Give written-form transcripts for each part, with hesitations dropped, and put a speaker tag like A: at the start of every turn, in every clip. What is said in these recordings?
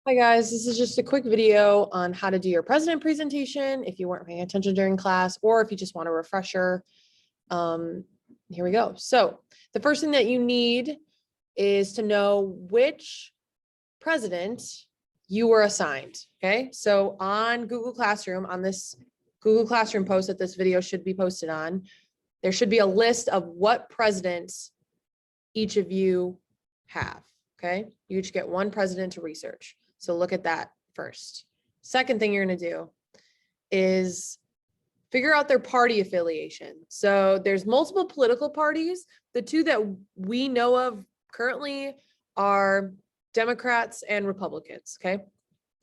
A: Hi guys, this is just a quick video on how to do your president presentation if you weren't paying attention during class or if you just want a refresher. Here we go. So the first thing that you need is to know which president you were assigned, okay? So on Google Classroom, on this Google Classroom post that this video should be posted on, there should be a list of what presidents each of you have, okay? You each get one president to research. So look at that first. Second thing you're going to do is figure out their party affiliation. So there's multiple political parties. The two that we know of currently are Democrats and Republicans, okay?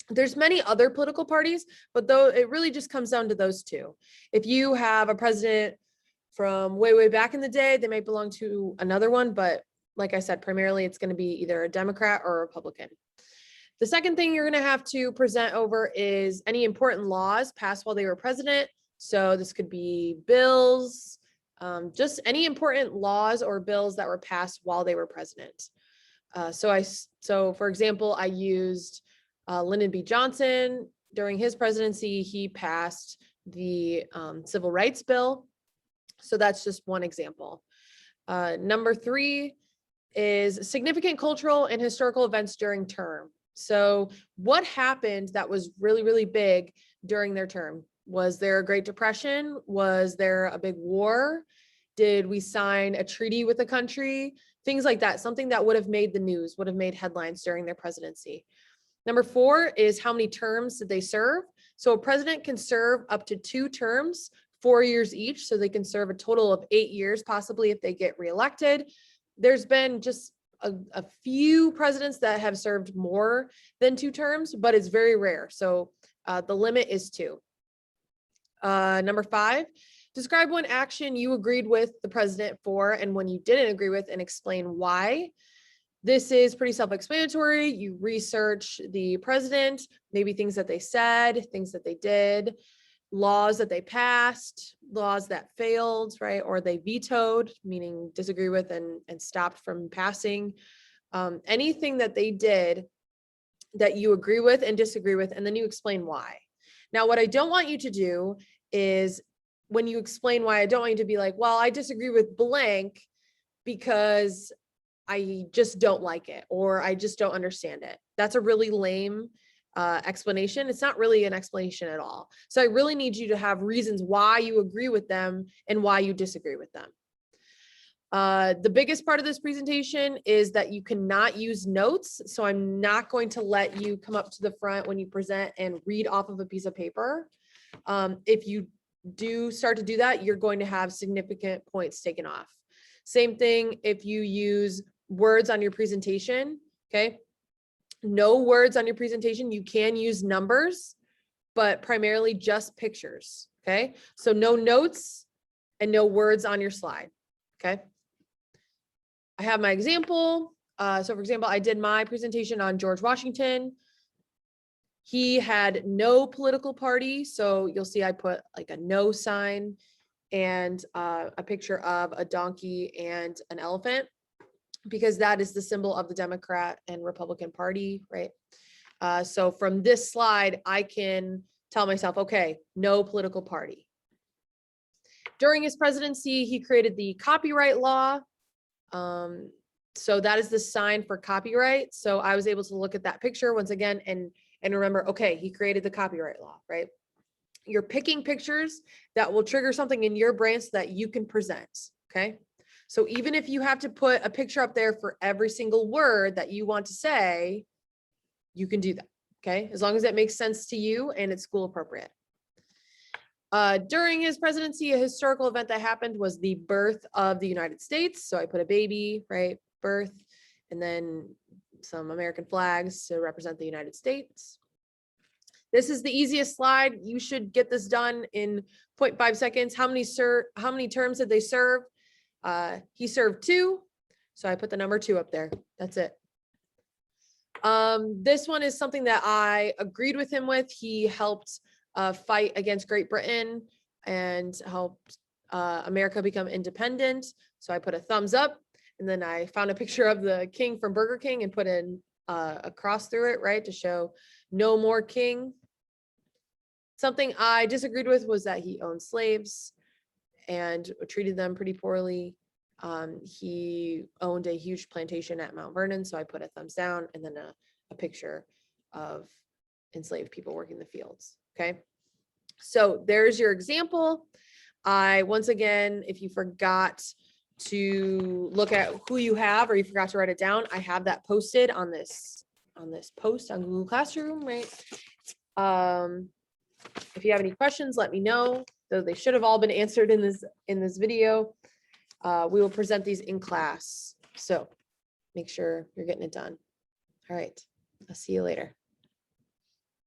A: There's many other political parties, but though it really just comes down to those two. If you have a president from way back in the day, they may belong to another one, but like I said, primarily it's going to be either a Democrat or a Republican. The second thing you're going to have to present over is any important laws passed while they were president. So this could be bills, just any important laws or bills that were passed while they were president. So for example, I used Lyndon B. Johnson. During his presidency, he passed the Civil Rights Bill. So that's just one example. Number 3 is significant cultural and historical events during term. So what happened that was really big during their term? Was there a Great Depression? Was there a big war? Did we sign a treaty with a country? Things like that, something that would have made the news, would have made headlines during their presidency. Number 4 is how many terms did they serve? So a president can serve up to 2 terms, 4 years each. So they can serve a total of 8 years, possibly if they get reelected. There's been just a few presidents that have served more than 2 terms, but it's very rare. So the limit is 2. Number 5, describe one action you agreed with the president for and when you didn't agree with and explain why. This is pretty self-explanatory. You research the president, maybe things that they said, things that they did, laws that they passed, laws that failed, right? Or they vetoed, meaning disagree with and stopped from passing. Anything that they did that you agree with and disagree with, and then you explain why. Now, what I don't want you to do is when you explain why, I don't want you to be like, well, I disagree with blank because I just don't like it, or I just don't understand it. That's a really lame explanation. It's not really an explanation at all. So I really need you to have reasons why you agree with them and why you disagree with them. The biggest part of this presentation is that you cannot use notes. So I'm not going to let you come up to the front when you present and read off of a piece of paper. If you do start to do that, you're going to have significant points taken off. Same thing if you use words on your presentation, okay? No words on your presentation. You can use numbers, but primarily just pictures, okay? So no notes and no words on your slide, okay? I have my example. So for example, I did my presentation on George Washington. He had no political party. So you'll see I put like a no sign and a picture of a donkey and an elephant, because that is the symbol of the Democrat and Republican Party, right? So from this slide, I can tell myself, okay, no political party. During his presidency, he created the copyright law. So that is the sign for copyright. So I was able to look at that picture once again and remember, okay, he created the copyright law, right? You're picking pictures that will trigger something in your brain so that you can present, okay? So even if you have to put a picture up there for every single word that you want to say, you can do that, okay? As long as it makes sense to you and it's school appropriate. During his presidency, a historical event that happened was the birth of the United States. So I put a baby, right, birth, and then some American flags to represent the United States. This is the easiest slide. You should get this done in 0.5 seconds. How many terms did they serve? He served 2. So I put the number 2 up there. That's it. This one is something that I agreed with him with. He helped fight against Great Britain and helped America become independent. So I put a thumbs up, and then I found a picture of the king from Burger King and put in a cross through it, right? To show no more king. Something I disagreed with was that he owned slaves and treated them pretty poorly. He owned a huge plantation at Mount Vernon, so I put a thumbs down and then a picture of enslaved people working the fields. Okay, so there's your example. Once again, if you forgot to look at who you have or you forgot to write it down, I have that posted on this post on Google Classroom, right? If you have any questions, let me know. Though they should have all been answered in this video. We will present these in class, so make sure you're getting it done. All right, I'll see you later.